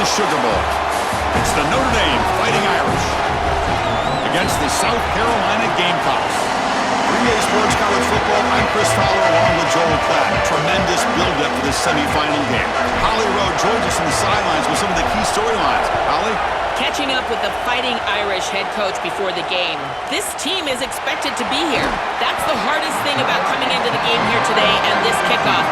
the Sugar Bowl. It's the Notre Dame Fighting Irish against the South Carolina Gamecocks. 3A Sports College Football, I'm Chris Fowler along with Joel Klatt. Tremendous build-up for this semifinal game. Holly Rowe joins us on the sidelines with some of the key storylines. Holly? Catching up with the Fighting Irish head coach before the game. This team is expected to be here. That's the hardest thing about coming into the game here today and this kickoff.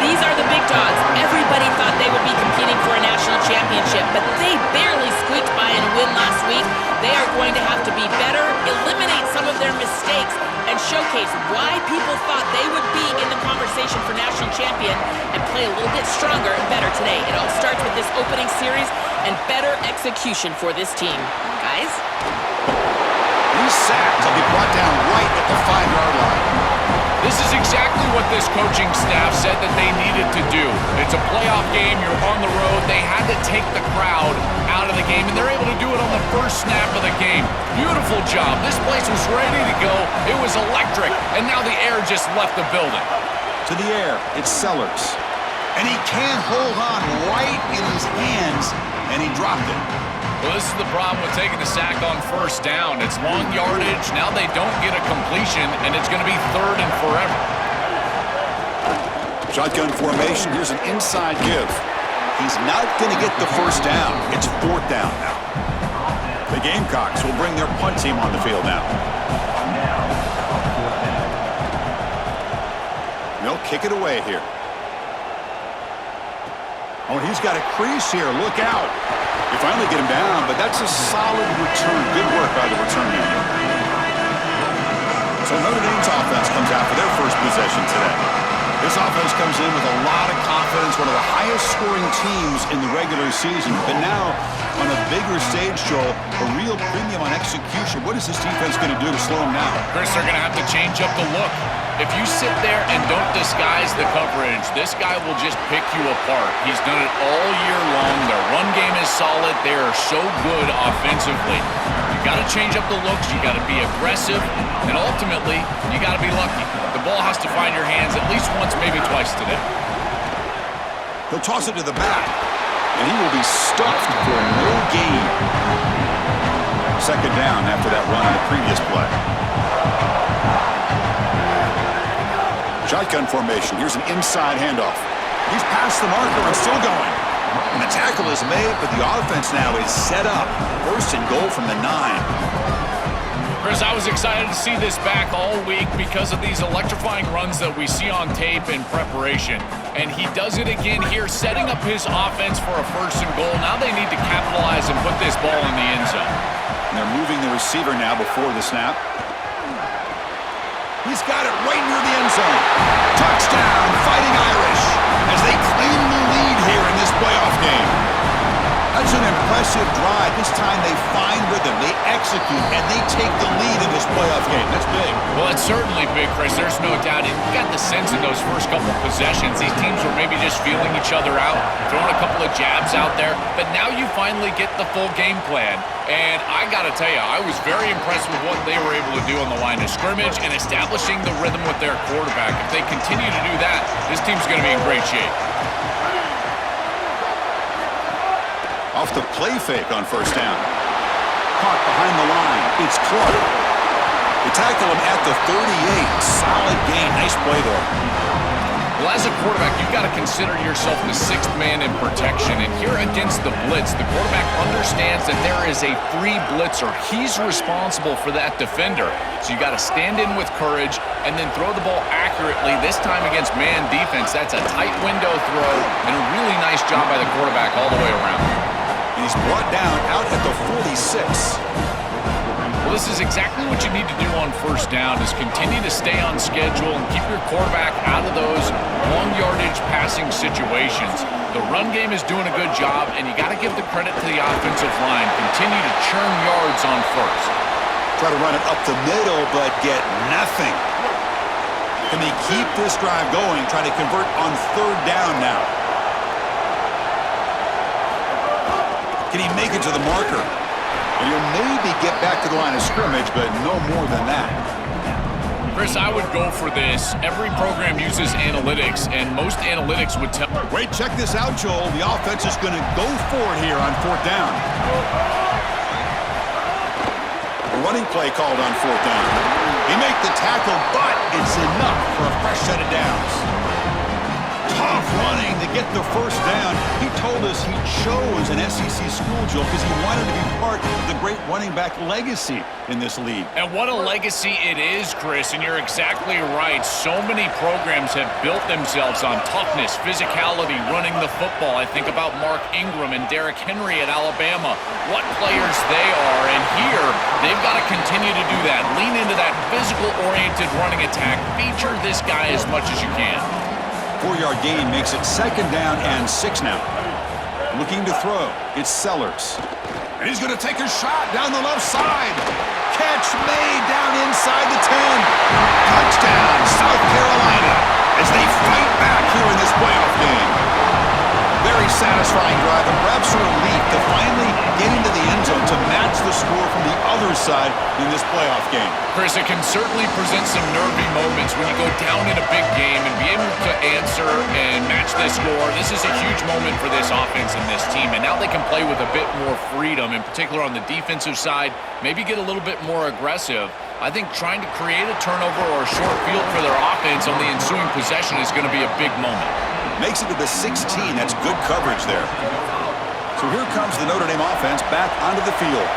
These are the big dogs. Everybody thought they would be competing for a national championship, but they barely squeaked by in a win last week. They are going to have to be better, eliminate some of their mistakes, and showcase why people thought they would be in the conversation for national champion and play a little bit stronger and better today. It all starts with this opening series and better execution for this team. Guys? These sacks will be brought down right at the 5-yard line. This is exactly what this coaching staff said that they needed to do. It's a playoff game. You're on the road. They had to take the crowd out of the game, and they're able to do it on the first snap of the game. Beautiful job. This place was ready to go. It was electric, and now the air just left the building. To the air, it's Sellers. And he can't hold on right in his hands, and he dropped it. Well, this is the problem with taking the sack on first down. It's long yardage. Now they don't get a completion, and it's going to be 3rd and forever. Shotgun formation. Here's an inside give. He's not going to get the first down. It's 4th down now. The Gamecocks will bring their punt team on the field now. They'll kick it away here. Oh, he's got a crease here. Look out. You finally get him down, but that's a solid return. Good work by the return man. So Notre Dame's offense comes out for their first possession today. This offense comes in with a lot of confidence, one of the highest scoring teams in the regular season. But now, on a bigger stage, Joel, a real premium on execution. What is this defense going to do to slow them down? Chris, they're going to have to change up the look. If you sit there and don't disguise the coverage, this guy will just pick you apart. He's done it all year long. Their run game is solid. They are so good offensively. You got to change up the looks. You got to be aggressive. And ultimately, you got to be lucky. The ball has to find your hands at least once, maybe twice today. He'll toss it to the back, and he will be stuffed for no gain. 2nd down after that run on the previous play. Shotgun formation. Here's an inside handoff. He's past the marker and still going. And the tackle is made, but the offense now is set up. 1st and goal from the 9. Chris, I was excited to see this back all week because of these electrifying runs that we see on tape in preparation. And he does it again here, setting up his offense for a 1st and goal. Now they need to capitalize and put this ball in the end zone. And they're moving the receiver now before the snap. He's got it right near the end zone. Touchdown, Fighting Irish, as they claim the lead here in this playoff game. That's an impressive drive. This time they find rhythm, they execute, and they take the lead in this playoff game. That's big. Well, it's certainly big, Chris. There's no doubt. You got the sense in those first couple possessions, these teams were maybe just feeling each other out, throwing a couple of jabs out there. But now you finally get the full game plan. And I got to tell you, I was very impressed with what they were able to do on the line of scrimmage and establishing the rhythm with their quarterback. If they continue to do that, this team's going to be in great shape. Off the play fake on 1st down. Caught behind the line. It's Clark. They tackle him at the 38. Solid gain. Nice play there. Well, as a quarterback, you've got to consider yourself the 6th man in protection. And here against the blitz, the quarterback understands that there is a free blitzer. He's responsible for that defender. So you got to stand in with courage and then throw the ball accurately. This time against man defense, that's a tight window throw and a really nice job by the quarterback all the way around. He's brought down out at the 46. Well, this is exactly what you need to do on 1st down is continue to stay on schedule and keep your quarterback out of those long yardage passing situations. The run game is doing a good job, and you got to give the credit to the offensive line. Continue to churn yards on 1st. Try to run it up the middle, but get nothing. Can they keep this drive going? Try to convert on 3rd down now. Can he make it to the marker? And he'll maybe get back to the line of scrimmage, but no more than that. Chris, I would go for this. Every program uses analytics, and most analytics would tell... Wait, check this out, Joel. The offense is going to go for it here on 4th down. A running play called on 4th down. He made the tackle, but it's enough for a fresh set of downs. Tough running to get the first down. He told us he chose an SEC school, Joel, because he wanted to be part of the great running back legacy in this league. And what a legacy it is, Chris, and you're exactly right. So many programs have built themselves on toughness, physicality, running the football. I think about Mark Ingram and Derrick Henry at Alabama. What players they are, and here they've got to continue to do that. Lean into that physical-oriented running attack. Feature this guy as much as you can. 4-yard gain makes it 2nd down and 6 now. Looking to throw. It's Sellers. And he's going to take a shot down the left side. Catch made down inside the 10. Touchdown, South Carolina, as they fight back here in this playoff game. Very satisfying drive, and perhaps a relief to finally get into the end zone to match the score from the other side in this playoff game. Chris, it can certainly present some nervy moments when you go down in a big game and be able to answer and match this score. This is a huge moment for this offense and this team, and now they can play with a bit more freedom, in particular on the defensive side, maybe get a little bit more aggressive. I think trying to create a turnover or a short field for their offense on the ensuing possession is going to be a big moment. Makes it to the 16. That's good coverage there. So here comes the Notre Dame offense back onto the field.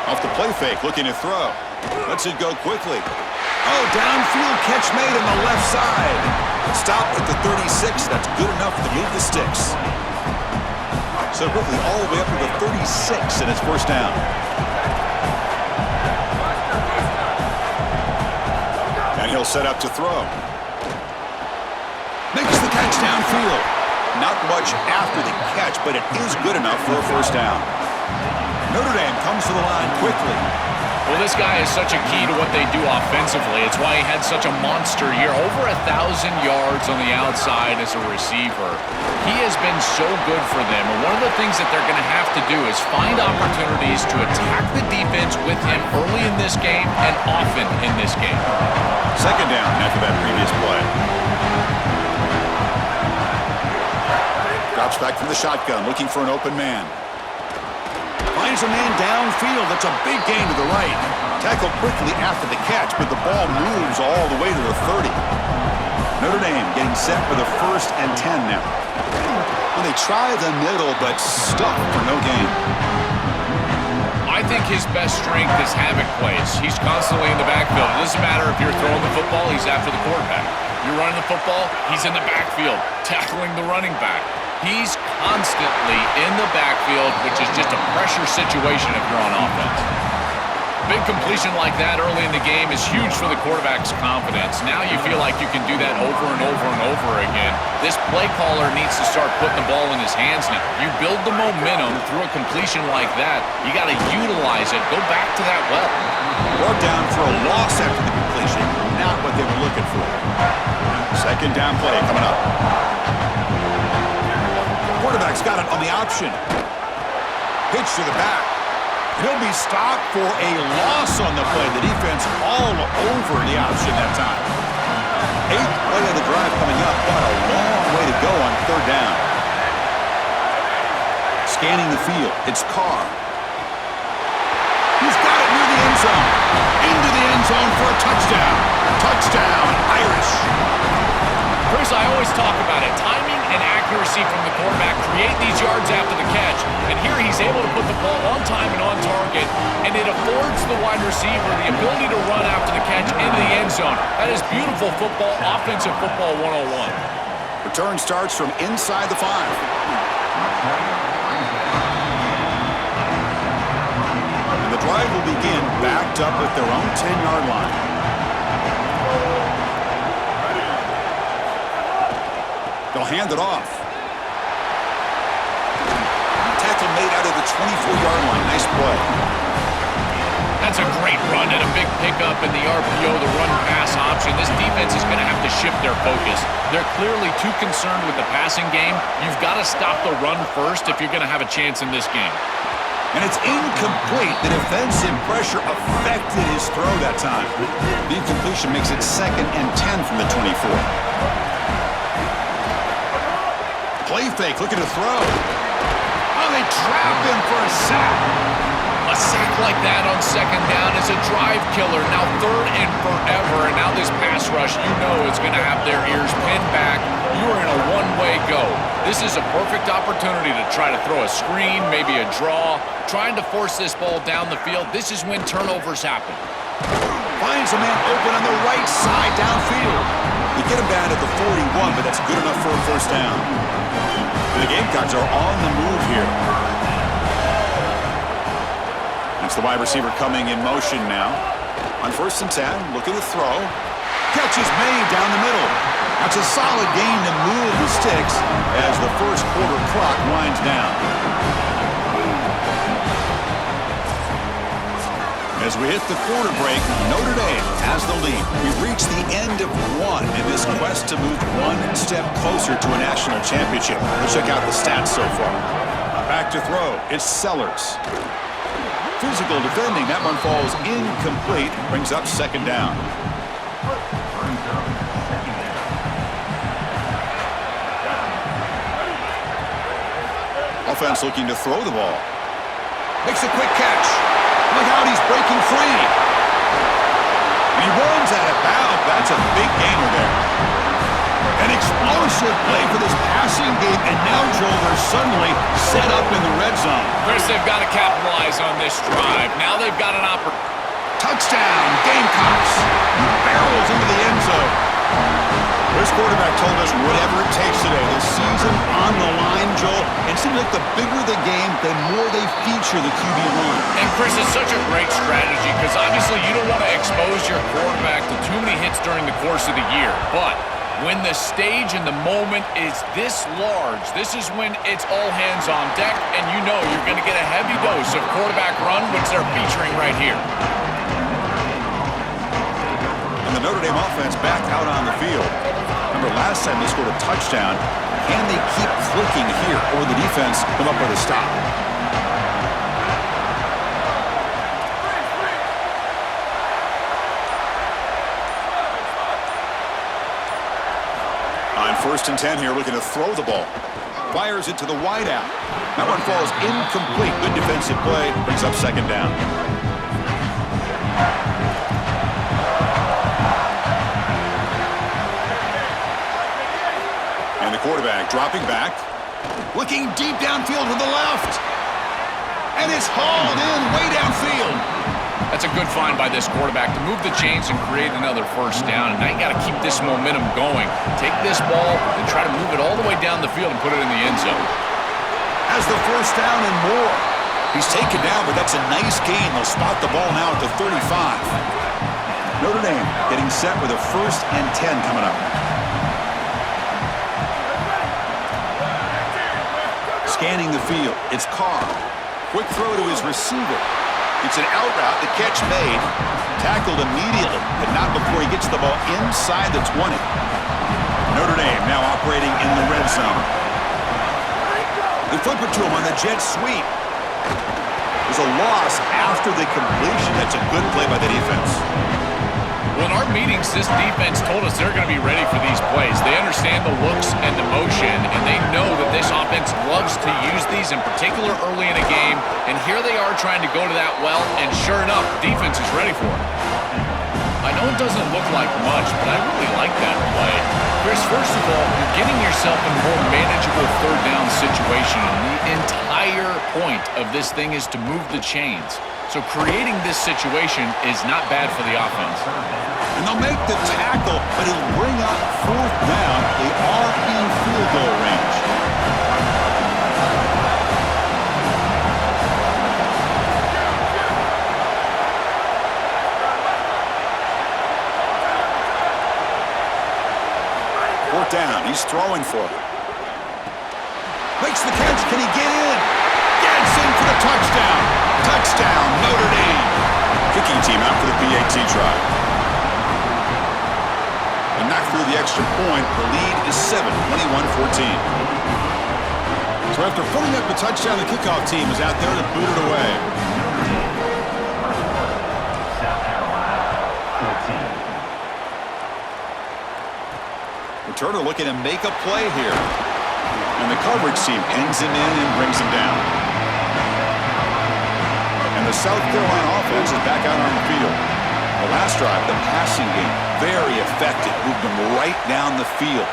Off the play fake, looking to throw. Lets it go quickly. Oh, downfield catch made on the left side. Stop at the 36. That's good enough to move the sticks. So quickly all the way up to the 36, and it's 1st down. And he'll set up to throw. Makes the catch downfield. Not much after the catch, but it is good enough for a 1st down. Notre Dame comes to the line quickly. Well, this guy is such a key to what they do offensively. It's why he had such a monster year. Over 1,000 yards on the outside as a receiver. He has been so good for them. And one of the things that they're going to have to do is find opportunities to attack the defense with him early in this game and often in this game. 2nd down after that previous play. Drops back from the shotgun, looking for an open man. Finds a man downfield. That's a big gain to the right. Tackled quickly after the catch, but the ball moves all the way to the 30. Notre Dame getting set for the 1st and 10 now. Well, they try the middle, but stuck for no gain. I think his best strength is havoc plays. He's constantly in the backfield. It doesn't matter if you're throwing the football, he's after the quarterback. You're running the football, he's in the backfield, tackling the running back. He's constantly in the backfield, which is just a pressure situation if you're on offense. Big completion like that early in the game is huge for the quarterback's confidence. Now you feel like you can do that over and over and over again. This play caller needs to start putting the ball in his hands now. You build the momentum through a completion like that. You got to utilize it. Go back to that well. Brought down for a loss after the completion. Not what they were looking for. 2nd down play coming up. Quarterback's got it on the option. Pitch to the back. He'll be stopped for a loss on the play. The defense all over the option that time. 8th play of the drive coming up, but a long way to go on 3rd down. Scanning the field, it's Carr. He's got it near the end zone. Into the end zone for a touchdown. Touchdown, Irish. Chris, I always talk about it. Timing and accuracy from the quarterback create these yards after the catch. And here he's able to put the ball on time and on target. And it affords the wide receiver the ability to run after the catch into the end zone. That is beautiful football, offensive football 101. Return starts from inside the 5. And the drive will begin backed up at their own 10-yard line. They'll hand it off. Tackle made out of the 24-yard line. Nice play. That's a great run and a big pickup in the RPO, the run-pass option. This defense is going to have to shift their focus. They're clearly too concerned with the passing game. You've got to stop the run first if you're going to have a chance in this game. And it's incomplete. The defensive pressure affected his throw that time. The incompletion makes it 2nd and 10 from the 24. Play fake, looking to throw. Oh, they trap him for a sack. A sack like that on 2nd down is a drive killer. Now 3rd and forever, and now this pass rush, you know it's going to have their ears pinned back. You're in a one-way go. This is a perfect opportunity to try to throw a screen, maybe a draw, trying to force this ball down the field. This is when turnovers happen. Finds a man open on the right side downfield. You get him down at the 41, but that's good enough for a 1st down. And the Gamecocks are on the move here. It's the wide receiver coming in motion now. On 1st and 10, looking to throw. Catch is made down the middle. That's a solid gain to move the sticks as the 1st quarter clock winds down. As we hit the quarter break, Notre Dame has the lead. We've reached the end of one in this quest to move one step closer to a national championship. Let's check out the stats so far. Back to throw. It's Sellers. Physical defending. That one falls incomplete. Brings up 2nd down. Offense looking to throw the ball. Makes a quick catch. Look out, he's breaking free. And he runs out of bounds. That's a big gainer there. An explosive play for this passing game, and now, Joel, they're suddenly set up in the red zone. Chris, they've got to capitalize on this drive. Now they've got an opportunity. Touchdown, Gamecocks. Barrels into the end zone. This quarterback told us whatever it takes today. The season on the line, Joel. And it seems like the bigger the game, the more they feature the QB1. And Chris, it's such a great strategy because obviously you don't want to expose your quarterback to too many hits during the course of the year. But when the stage and the moment is this large, this is when it's all hands on deck, and you know you're going to get a heavy dose of quarterback run, which they're featuring right here. And the Notre Dame offense back out on the field. Remember, last time they scored a touchdown. Can they keep clicking here, or the defense come up with a stop? On 1st and 10 here, looking to throw the ball. Fires it to the wideout. That one falls incomplete. Good defensive play. Brings up 2nd down. And the quarterback dropping back. Looking deep downfield to the left. And it's hauled in way downfield. That's a good find by this quarterback to move the chains and create another 1st down. And now you got to keep this momentum going. Take this ball and try to move it all the way down the field and put it in the end zone. Has the 1st down and more. He's taken down, but that's a nice gain. They'll spot the ball now at the 35. Notre Dame getting set with a 1st and 10 coming up. Scanning the field. It's Carr. Quick throw to his receiver. It's an out route. The catch made. Tackled immediately, but not before he gets the ball inside the 20. Notre Dame now operating in the red zone. They flip it to him on the jet sweep. There's a loss after the completion. That's a good play by the defense. Well, in our meetings, this defense told us they're going to be ready for these plays. They understand the looks and the motion, and they know that this offense loves to use these, in particular early in a game. And here they are trying to go to that well, and sure enough, defense is ready for it. I know it doesn't look like much, but I really like that play. Chris, first of all, you're getting yourself in a more manageable 3rd down situation. The entire point of this thing is to move the chains. So creating this situation is not bad for the offense. And they'll make the tackle, but it'll bring up 4th down. They are in field goal range. Fourth down. He's throwing for it. Makes the catch. Can he get in? Gets in for the touchdown. Touchdown, Notre Dame. Kicking team out for the PAT try. And knocked through the extra point. The lead is 7, 21-14. So after putting up a touchdown, the kickoff team is out there to boot it away. South Carolina, 14. Returner looking to make a play here. And the coverage team ends him in and brings him down. And the South Carolina offense is back out on the field. The last drive, the passing game, very effective. Moved them right down the field.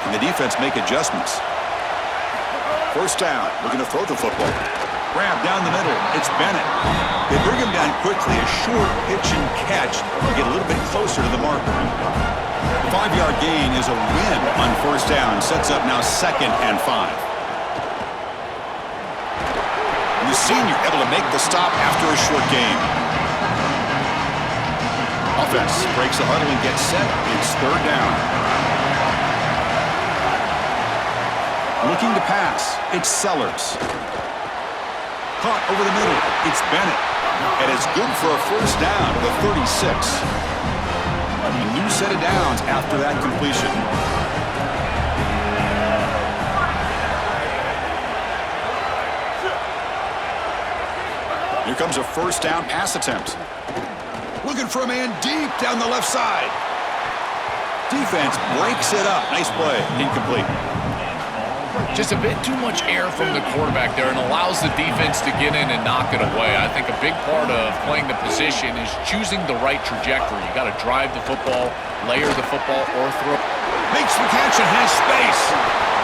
And the defense make adjustments. First down, looking to throw the football. Grab down the middle, it's Bennett. They bring him down quickly, a short pitch and catch to get a little bit closer to the marker. The 5-yard gain is a win on first down, sets up now 2nd and 5. And the senior able to make the stop after a short gain. Offense breaks the huddle and gets set. It's 3rd down. Looking to pass, it's Sellers. Caught over the middle, it's Bennett. And it's good for a first down to the 36. A new set of downs after that completion. Here comes a first down pass attempt. Looking for a man deep down the left side. Defense breaks it up. Nice play. Incomplete. Just a bit too much air from the quarterback there and allows the defense to get in and knock it away. I think a big part of playing the position is choosing the right trajectory. You got to drive the football, layer the football, or throw. Makes the catch and has space.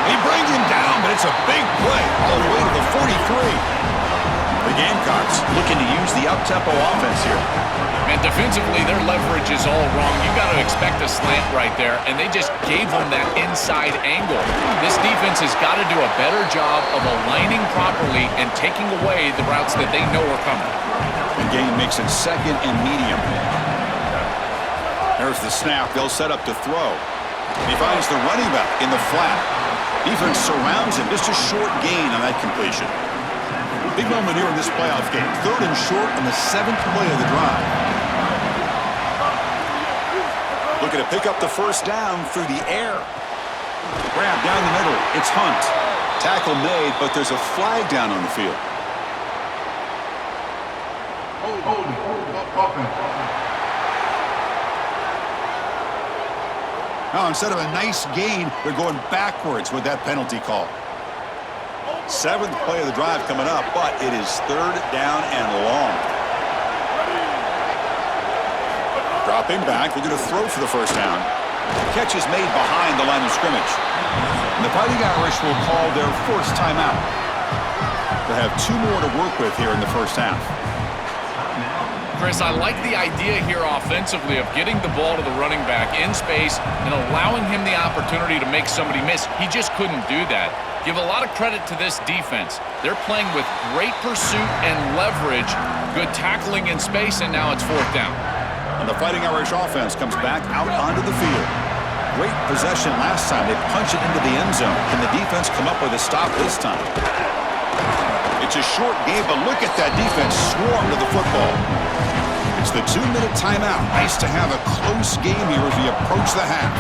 He brings him down, but it's a big play all the way to the 43. The Gamecocks looking to use the up-tempo offense here. And defensively, their leverage is all wrong. You got to expect a slant right there, and they just gave them that inside angle. This defense has got to do a better job of aligning properly and taking away the routes that they know are coming. The game makes it 2nd and medium. There's the snap. They'll set up to throw. He finds the running back in the flat. Defense surrounds him. Just a short gain on that completion. Big moment here in this playoff game. 3rd and short on the 7th play of the drive. Looking to pick up the first down through the air. Grab down the middle. It's Hunt. Tackle made, but there's a flag down on the field. Now, instead of a nice gain, they're going backwards with that penalty call. 7th play of the drive coming up, but it is 3rd down and long. Dropping back, looking to throw for the first down. Catch is made behind the line of scrimmage. And the Fighting Irish will call their first timeout. They'll have 2 more to work with here in the first half. Chris, I like the idea here offensively of getting the ball to the running back in space and allowing him the opportunity to make somebody miss. He just couldn't do that. Give a lot of credit to this defense. They're playing with great pursuit and leverage, good tackling in space, and now it's 4th down. And the Fighting Irish offense comes back out onto the field. Great possession last time. They punch it into the end zone. Can the defense come up with a stop this time? It's a short game, but look at that defense swarm to the football. It's the 2-minute timeout. Nice to have a close game here as we approach the half.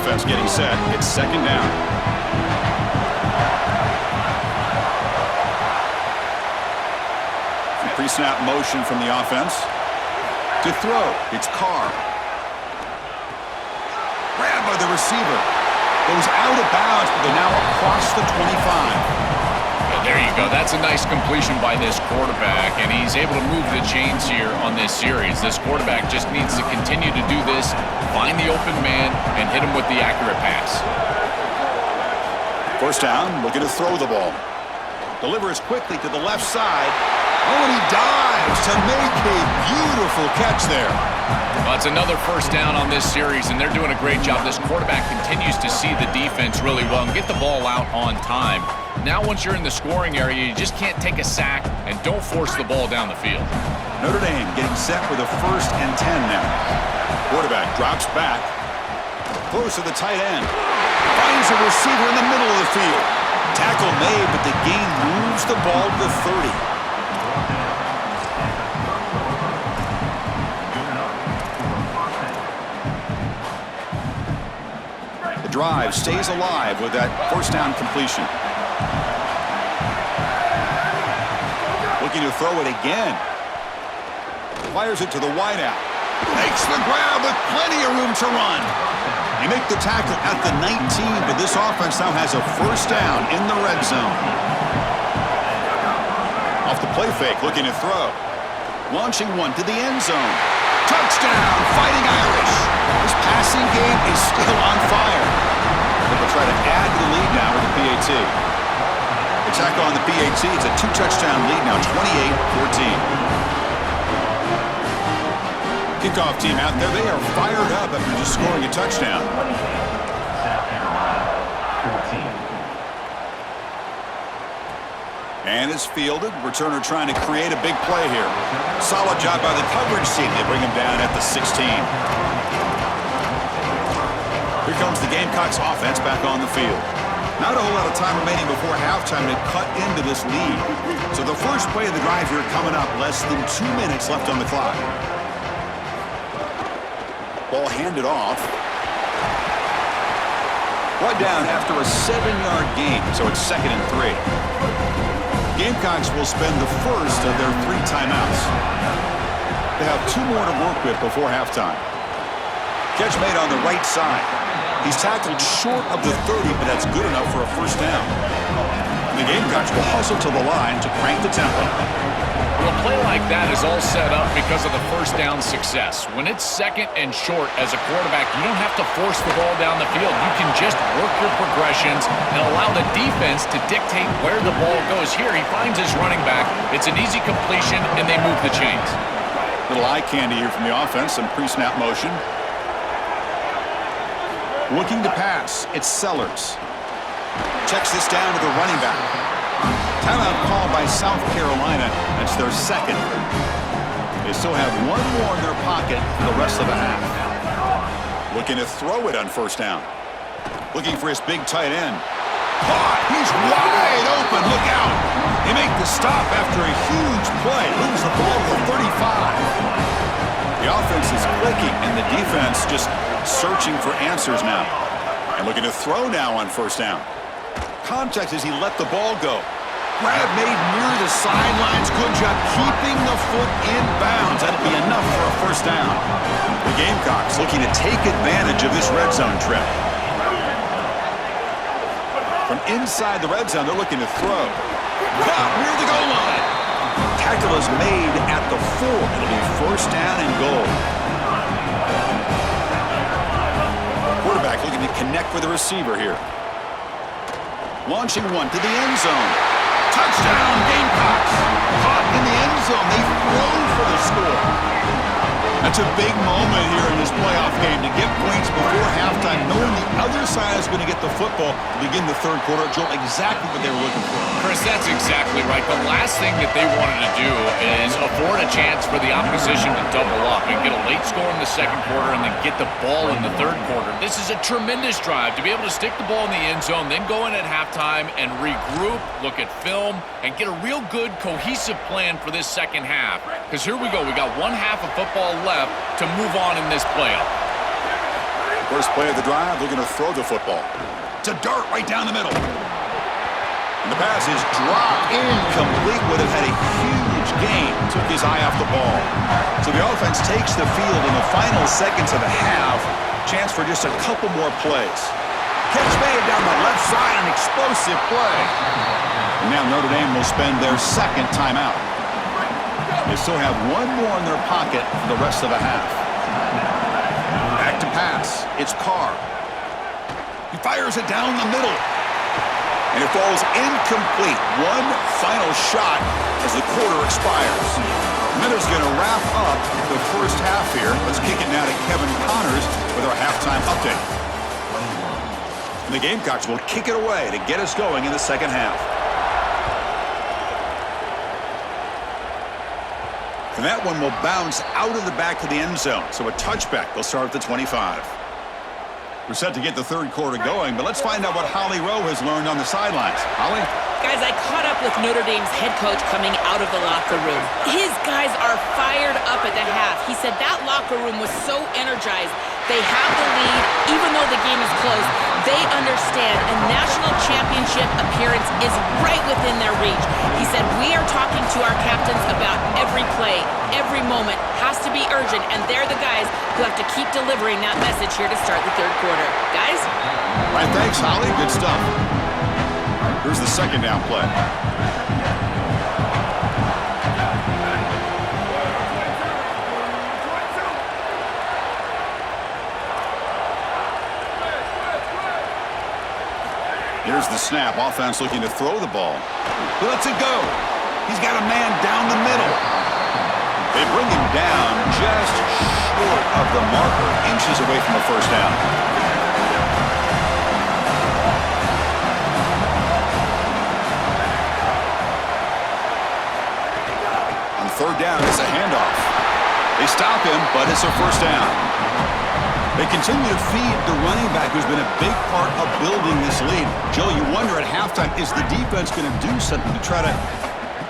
Offense getting set. It's 2nd down. Pre-snap motion from the offense. To throw, it's Carr. Grabbed by the receiver. Goes out of bounds, but they're now across the 25. There you go. That's a nice completion by this quarterback, and he's able to move the chains here on this series. This quarterback just needs to continue to do this, find the open man, and hit him with the accurate pass. First down, looking to throw the ball. Delivers quickly to the left side. Oh, and he dives to make a beautiful catch there. Well, it's another first down on this series, and they're doing a great job. This quarterback continues to see the defense really well and get the ball out on time. Now, once you're in the scoring area, you just can't take a sack and don't force the ball down the field. Notre Dame getting set with a 1st and 10 now. Quarterback drops back. Throws to the tight end. Finds a receiver in the middle of the field. Tackle made, but the gain moves the ball to the 30. Drive stays alive with that first down completion. looking to throw it again. Fires it to the wideout. Makes the grab with plenty of room to run. They make the tackle at the 19, but this offense now has a first down in the red zone. Off the play fake, looking to throw. Launching one to the end zone. Touchdown, Fighting Irish. This passing game is still on fire. They'll try to add to the lead now with the PAT. The tackle on the PAT, it's a 2-touchdown lead now, 28-14. Kickoff team out there, they are fired up after just scoring a touchdown. South Carolina, 14. And it's fielded. Returner trying to create a big play here. Solid job by the coverage team. They bring him down at the 16. Here comes the Gamecocks offense back on the field. Not a whole lot of time remaining before halftime to cut into this lead. So the first play of the drive here coming up, less than 2 minutes left on the clock. Ball handed off. Brought down after a 7-yard gain, so it's 2nd and 3. Gamecocks will spend the first of their 3 timeouts. They have 2 more to work with before halftime. Catch made on the right side. He's tackled short of the 30, but that's good enough for a first down. And the Gamecocks will hustle to the line to crank the tempo. Well, a play like that is all set up because of the first down success. When it's 2nd and short as a quarterback, you don't have to force the ball down the field. You can just work your progressions and allow the defense to dictate where the ball goes. Here, he finds his running back. It's an easy completion, and they move the chains. Little eye candy here from the offense, some pre-snap motion. Looking to pass, it's Sellers. Checks this down to the running back. Timeout called by South Carolina. That's their 2nd. They still have 1 more in their pocket for the rest of the half. Looking to throw it on first down. Looking for his big tight end. Caught! He's wide open! Look out! They make the stop after a huge play. Moves the ball to the 35. The offense is clicking, and the defense just searching for answers now. And looking to throw now on first down. Context as he let the ball go. Grab made near the sidelines. Good job keeping the foot in bounds. That'll be enough for a first down. The Gamecocks looking to take advantage of this red zone trip. From inside the red zone, they're looking to throw. Caught near the goal line. Tackle is made at the 4. It'll be first down and goal. Quarterback looking to connect with the receiver here. Launching one to the end zone. Touchdown, Gamecocks! Caught in the end zone. They throw for the score. That's a big moment here in this playoff game to get points before halftime, knowing the other side is going to get the football to begin the third quarter. Joel, exactly what they were looking for. Chris, that's exactly right. The last thing that they wanted to do is afford a chance for the opposition to double up and get a late score in the second quarter and then get the ball in the third quarter. This is a tremendous drive to be able to stick the ball in the end zone, then go in at halftime and regroup, look at film, and get a real good cohesive plan for this second half. Because here we go. We got 1 half of football left to move on in this playoff. First play of the drive, looking to throw the football. It's a dart right down the middle. And the pass is dropped incomplete. Would have had a huge gain. Took his eye off the ball. So the offense takes the field in the final seconds of the half. Chance for just a couple more plays. Catch made down the left side, an explosive play. And now Notre Dame will spend their 2nd timeout. They still have 1 more in their pocket for the rest of the half. Back to pass. It's Carr. He fires it down the middle. And it falls incomplete. 1 final shot as the quarter expires. Miller's going to wrap up the first half here. Let's kick it now to Kevin Connors with our halftime update. And the Gamecocks will kick it away to get us going in the second half. And that one will bounce out of the back of the end zone. So a touchback. They'll start at the 25. We're set to get the third quarter going, but let's find out what Holly Rowe has learned on the sidelines. Holly? Guys, I caught up with Notre Dame's head coach coming out of the locker room. His guys are fired up at the half. He said that locker room was so energized. They have the lead, even though the game is close. They understand a national championship appearance is right within their reach. He said, we are talking to our captains about every play, every moment has to be urgent, and they're the guys who have to keep delivering that message here to start the third quarter. Guys? All right, thanks, Holly. Good stuff. Here's the second down play. Here's the snap. Offense looking to throw the ball. He lets it go. He's got a man down the middle. They bring him down just short of the marker, inches away from a first down. On third down, it's a handoff. They stop him, but it's a first down. They continue to feed the running back who's been a big part of building this lead. Joe, you wonder at halftime, is the defense going to do something to try to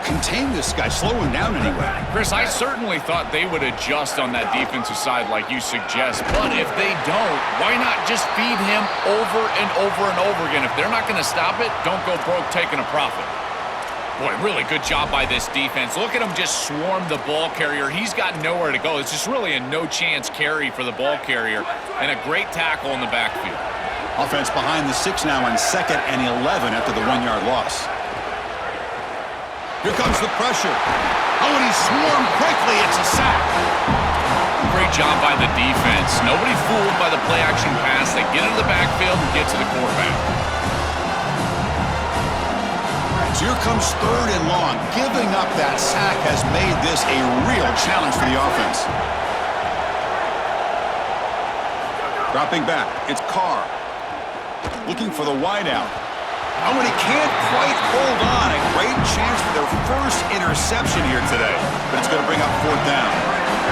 contain this guy, slow him down anyway? Chris, I certainly thought they would adjust on that defensive side like you suggest, but if they don't, why not just feed him over and over and over again? If they're not going to stop it, don't go broke taking a profit. Boy, really good job by this defense. Look at him just swarm the ball carrier. He's got nowhere to go. It's just really a no-chance carry for the ball carrier, and a great tackle in the backfield. Offense behind the 6 now on 2nd and 11 after the 1-yard loss. Here comes the pressure. Oh, and he swarmed quickly. It's a sack. Great job by the defense. Nobody fooled by the play-action pass. They get into the backfield and get to the quarterback. So here comes 3rd and long. Giving up that sack has made this a real challenge for the offense. Dropping back, it's Carr. Looking for the wideout. Oh, and he can't quite hold on. A great chance for their first interception here today. But it's going to bring up 4th down.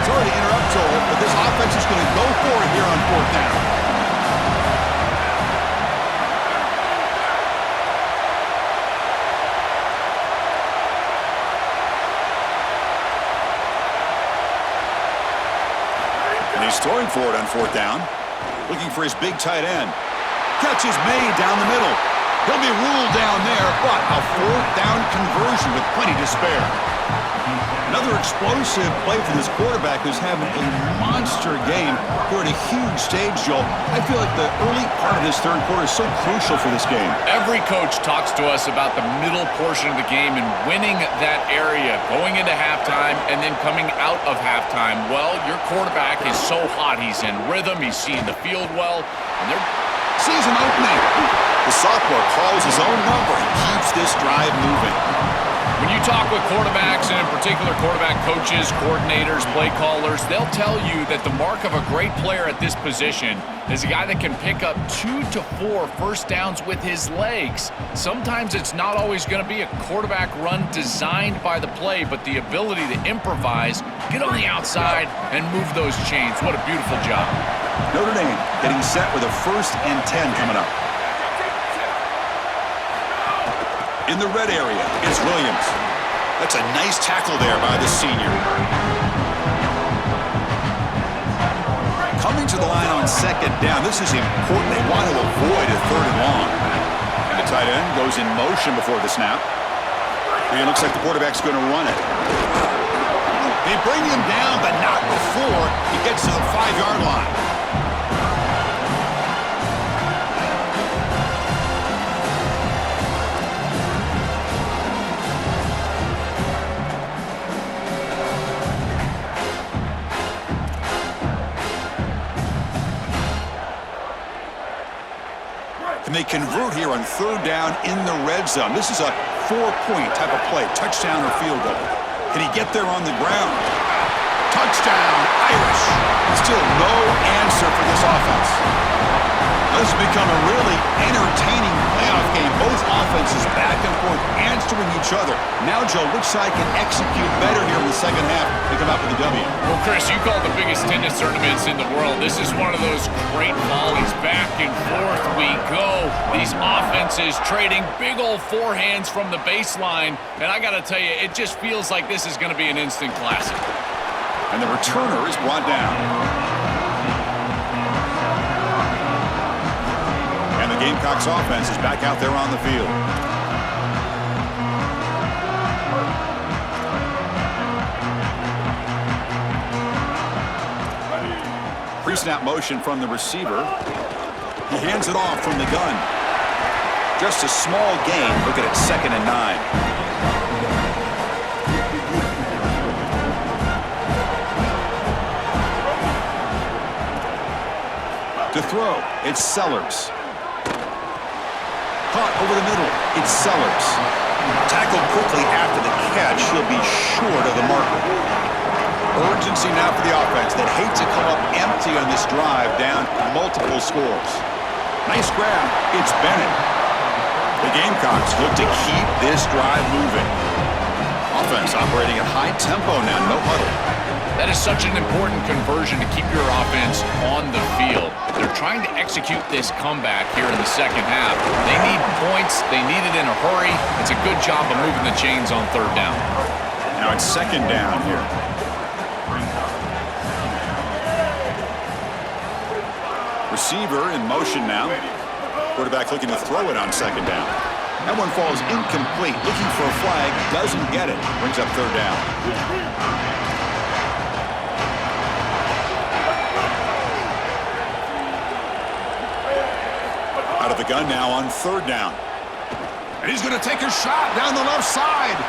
Sorry to interrupt, Joel, but this offense is going to go for it here on 4th down. He's throwing for it on 4th down. Looking for his big tight end. Catch is made down the middle. He'll be ruled down there, but a 4th down conversion with plenty to spare. Another explosive play from this quarterback who's having a monster game. We're at a huge stage, Joel. I feel like the early part of this third quarter is so crucial for this game. Every coach talks to us about the middle portion of the game and winning that area, going into halftime and then coming out of halftime. Well, your quarterback is so hot. He's in rhythm. He's seeing the field well. And they're season opening. The sophomore calls his own number and keeps this drive moving. When you talk with quarterbacks, and in particular quarterback coaches, coordinators, play callers, they'll tell you that the mark of a great player at this position is a guy that can pick up 2 to 4 first downs with his legs. Sometimes it's not always going to be a quarterback run designed by the play, but the ability to improvise, get on the outside, and move those chains. What a beautiful job. Notre Dame getting set with a 1st and 10 coming up. In the red area, it's Williams. That's a nice tackle there by the senior. Coming to the line on 2nd down. This is important. They want to avoid a 3rd and long. And the tight end goes in motion before the snap. And it looks like the quarterback's going to run it. They bring him down, but not before he gets to the 5-yard line. And they convert here on 3rd down in the red zone. This is a 4-point type of play, touchdown or field goal. Can he get there on the ground? Touchdown, Irish. Still no answer for this offense. This has become a really entertaining playoff game. Both offenses back and forth answering each other. Now, Joe, which side can execute better here in the second half to come out with a W? Well, Chris, you call the biggest tennis tournaments in the world. This is one of those great volleys. Back and forth we go. These offenses trading big old forehands from the baseline. And I got to tell you, it just feels like this is going to be an instant classic. And the returner is brought down. And the Gamecocks offense is back out there on the field. Pre-snap motion from the receiver. He hands it off from the gun. Just a small gain. Look at it, 2nd and 9. To throw, it's Sellers. Caught over the middle, it's Sellers. Tackled quickly after the catch, he'll be short of the marker. Urgency now for the offense that hate to come up empty on this drive, down multiple scores. Nice grab, it's Bennett. The Gamecocks look to keep this drive moving. Offense operating at high tempo now, no huddle. That is such an important conversion to keep your offense on the field. They're trying to execute this comeback here in the second half. They need points. They need it in a hurry. It's a good job of moving the chains on 3rd down. Now it's 2nd down here. Receiver in motion now. Quarterback looking to throw it on 2nd down. That one falls incomplete. Looking for a flag. Doesn't get it. Brings up 3rd down. Out of the gun now on 3rd down. And he's going to take a shot down the left side.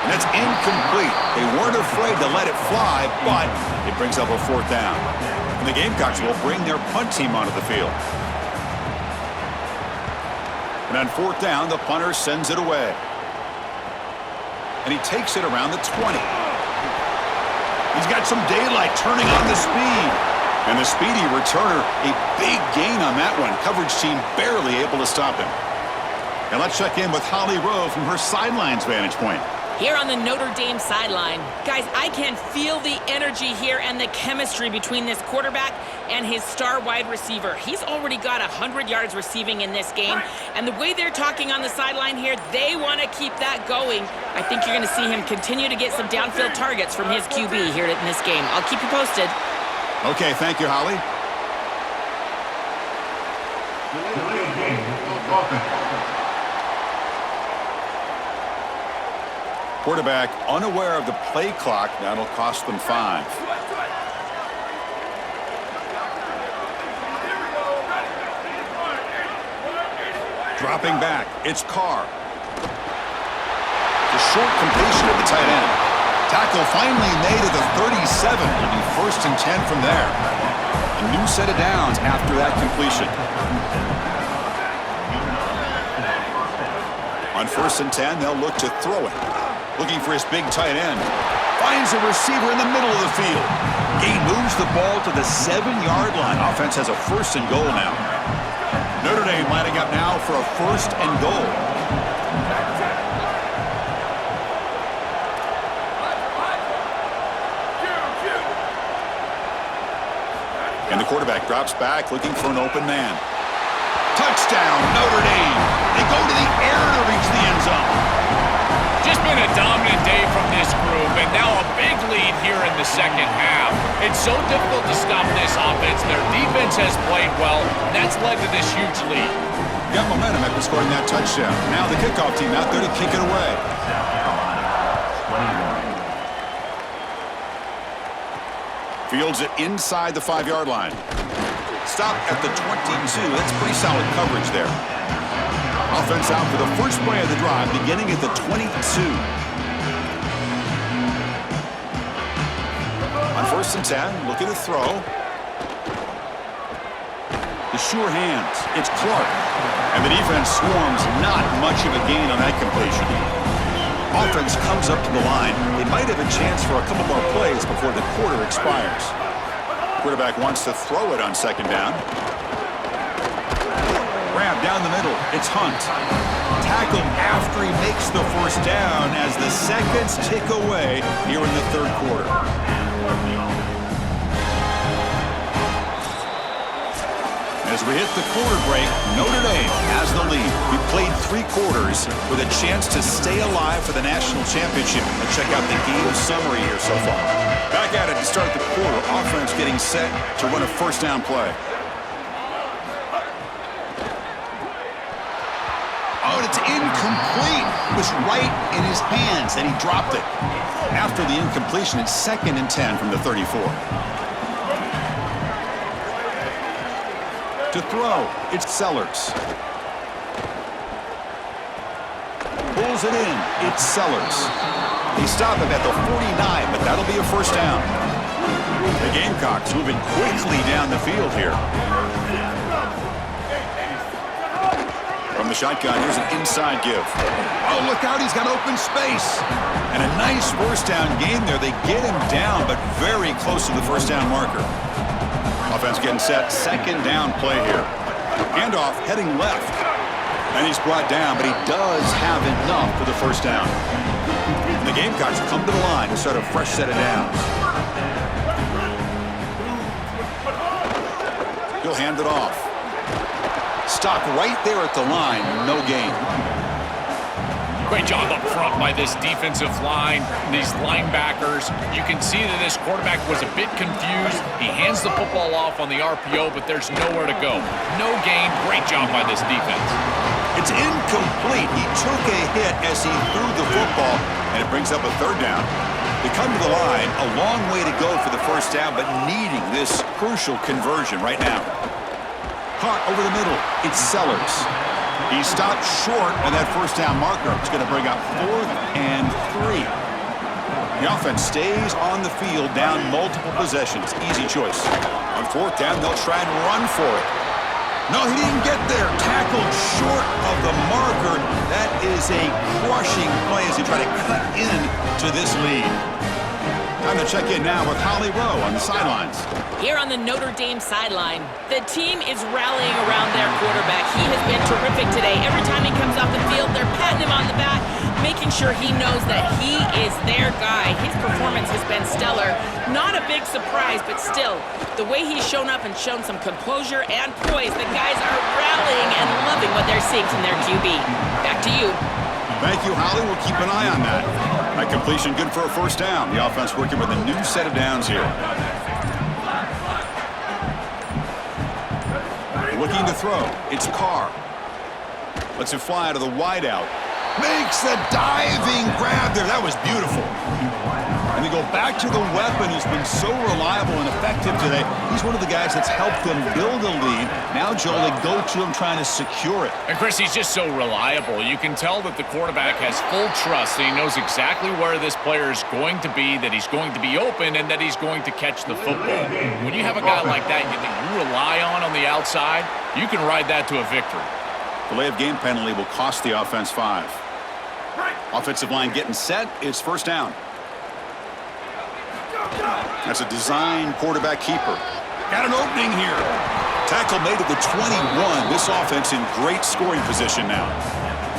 And that's incomplete. They weren't afraid to let it fly, but it brings up a 4th down. And the Gamecocks will bring their punt team onto the field. And on 4th down, the punter sends it away. And he takes it around the 20. He's got some daylight turning on the speed. And the speedy returner, a big gain on that one. Coverage team barely able to stop him. And let's check in with Holly Rowe from her sidelines vantage point. Here on the Notre Dame sideline, guys, I can feel the energy here and the chemistry between this quarterback and his star wide receiver. He's already got 100 yards receiving in this game, and the way they're talking on the sideline here, they want to keep that going. I think you're going to see him continue to get some downfield targets from his QB here in this game. I'll keep you posted. Okay, thank you, Holly. Quarterback unaware of the play clock. That'll cost them 5. Dropping back, it's Carr. The short completion of the tight end. Tackle finally made at the 37. It'll be 1st and 10 from there. A new set of downs after that completion. On 1st and 10, they'll look to throw it. Looking for his big tight end. Finds a receiver in the middle of the field. He moves the ball to the 7-yard line. Offense has a 1st and goal now. Notre Dame lining up now for a 1st and goal. And the quarterback drops back looking for an open man. Touchdown, Notre Dame. They go to the air to reach the end zone. Just been a dominant day from this group, and now a big lead here in the second half. It's so difficult to stop this offense. Their defense has played well, and that's led to this huge lead. Got momentum after scoring that touchdown. Now the kickoff team out there to kick it away. Fields it inside the 5-yard line. Stop at the 22. That's pretty solid coverage there. Offense out for the first play of the drive, beginning at the 22. On 1st and 10, looking to throw. The sure hands. It's Clark. And the defense swarms, not much of a gain on that completion. Offense comes up to the line. They might have a chance for a couple more plays before the quarter expires. Quarterback wants to throw it on 2nd down. Grab down the middle. It's Hunt. Tackled after he makes the 1st down as the seconds tick away here in the 3rd quarter. As we hit the quarter break, Notre Dame has the lead. We played 3 quarters with a chance to stay alive for the national championship. Let's check out the game summary here so far. Back at it to start the quarter. Offense getting set to run a 1st down play. It's incomplete. It was right in his hands, and he dropped it. After the incompletion, it's 2nd and 10 from the 34. To throw, it's Sellers. Pulls it in, it's Sellers. He stopped him at the 49, but that'll be a first down. The Gamecocks moving quickly down the field here. From the shotgun, here's an inside give. Oh, look out, he's got open space. And a nice first down gain there. They get him down, but very close to the first down marker. Offense getting set, 2nd down play here. Handoff heading left. And he's brought down, but he does have enough for the first down. And the Gamecocks come to the line to start a fresh set of downs. He'll hand it off. Stopped right there at the line, no gain. Great job up front by this defensive line, these linebackers. You can see that this quarterback was a bit confused. He hands the football off on the RPO, but there's nowhere to go. No gain. Great job by this defense. It's incomplete. He took a hit as he threw the football, and it brings up a 3rd down. They come to the line, a long way to go for the first down, but needing this crucial conversion right now. Caught over the middle. It's Sellers. He stopped short of that first down marker. It's going to bring up 4th and 3. The offense stays on the field down multiple possessions. Easy choice. On 4th down, they'll try and run for it. No, he didn't get there. Tackled short of the marker. That is a crushing play as he tried to cut into this lead. Time to check in now with Holly Rowe on the sidelines. Here on the Notre Dame sideline, the team is rallying around their quarterback. He has been terrific today. Every time he comes off the field, they're patting him on the back, making sure he knows that he is their guy. His performance has been stellar. Not a big surprise, but still, the way he's shown up and shown some composure and poise, the guys are rallying and loving what they're seeing from their QB. Back to you. Thank you, Holly. We'll keep an eye on that. That completion good for a first down. The offense working with a new set of downs here. Looking to throw. It's Carr. Lets it fly out of the wideout. Makes the diving grab there. That was beautiful. And they go back to the weapon who's been so reliable and effective today. He's one of the guys that's helped them build a lead. Now, Joel, they go to him trying to secure it. And, Chris, he's just so reliable. You can tell that the quarterback has full trust, and he knows exactly where this player is going to be, that he's going to be open, and that he's going to catch the football. When you have a guy like that that you rely on the outside, you can ride that to a victory. Delay of game penalty will cost the offense 5. Offensive line getting set. It's first down. That's a design quarterback keeper. Got an opening here. Tackle made at the 21. This offense in great scoring position now.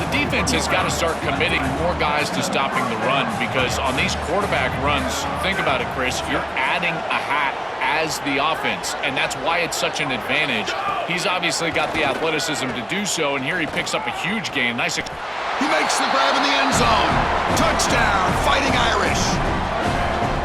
The defense has got to start committing more guys to stopping the run, because on these quarterback runs, think about it, Chris, you're adding a hat as the offense, and that's why it's such an advantage. He's obviously got the athleticism to do so, and here he picks up a huge gain. Nice. He makes the grab in the end zone. Touchdown, Fighting Irish.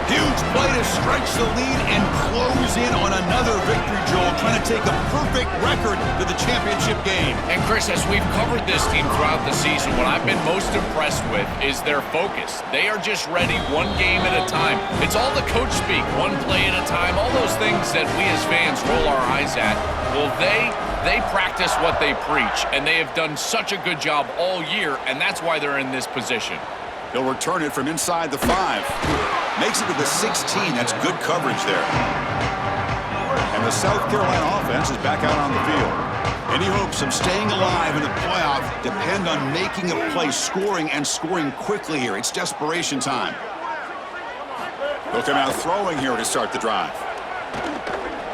Huge play to stretch the lead and close in on another victory, Joel, trying to take a perfect record to the championship game. And, Chris, as we've covered this team throughout the season, what I've been most impressed with is their focus. They are just ready one game at a time. It's all the coach speak, one play at a time, all those things that we as fans roll our eyes at. Well, they practice what they preach, and they have done such a good job all year, and that's why they're in this position. He'll return it from inside the 5. Makes it to the 16. That's good coverage there. And the South Carolina offense is back out on the field. Any hopes of staying alive in the playoff depend on making a play, scoring, and scoring quickly here. It's desperation time. They'll come out throwing here to start the drive.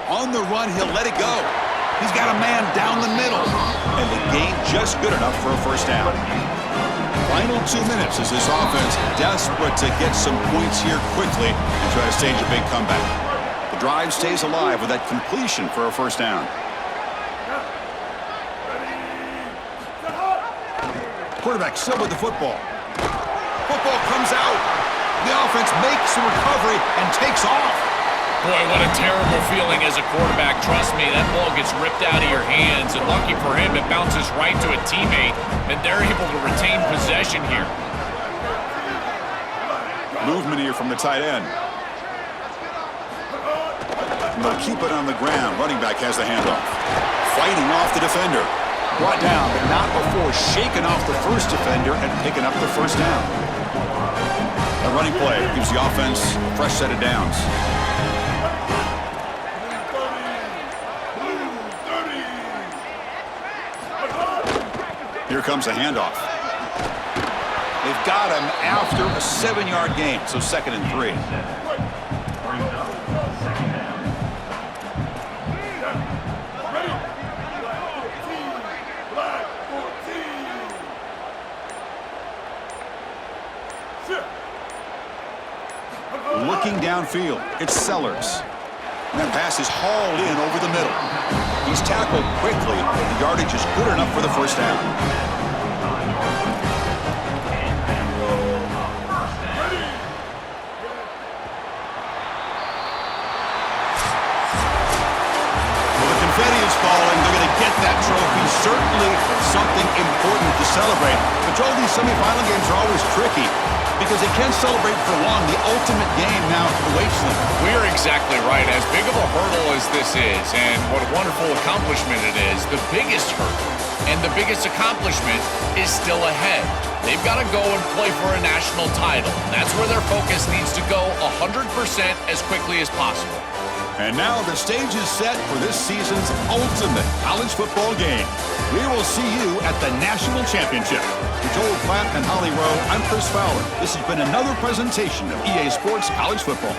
On the run, he'll let it go. He's got a man down the middle. And the gain just good enough for a first down. Final 2 minutes as this offense desperate to get some points here quickly and try to stage a big comeback. The drive stays alive with that completion for a first down. Quarterback still with the football. Football comes out. The offense makes the recovery and takes off. Boy, what a terrible feeling as a quarterback. Trust me, that ball gets ripped out of your hands, and lucky for him, it bounces right to a teammate, and they're able to retain possession here. Movement here from the tight end. And they'll keep it on the ground. Running back has the handoff. Fighting off the defender. Brought down, but not before shaking off the first defender and picking up the first down. A running play gives the offense a fresh set of downs. Here comes a handoff. They've got him after a 7-yard gain, so 2nd and 3. Brings up second down. Looking downfield, it's Sellers. And that pass is hauled in over the middle. He's tackled quickly, but the yardage is good enough for the first down. Well, the confetti is falling. They're going to get that trophy. Certainly something important to celebrate. But Joel, these semifinal games are always tricky, because they can't celebrate for long. The ultimate game now awaits them. We're exactly right. As big of a hurdle as this is, and what a wonderful accomplishment it is, the biggest hurdle and the biggest accomplishment is still ahead. They've got to go and play for a national title. That's where their focus needs to go 100% as quickly as possible. And now the stage is set for this season's ultimate college football game. We will see you at the National Championship. For Joel Klatt and Holly Rowe, I'm Chris Fowler. This has been another presentation of EA Sports College Football.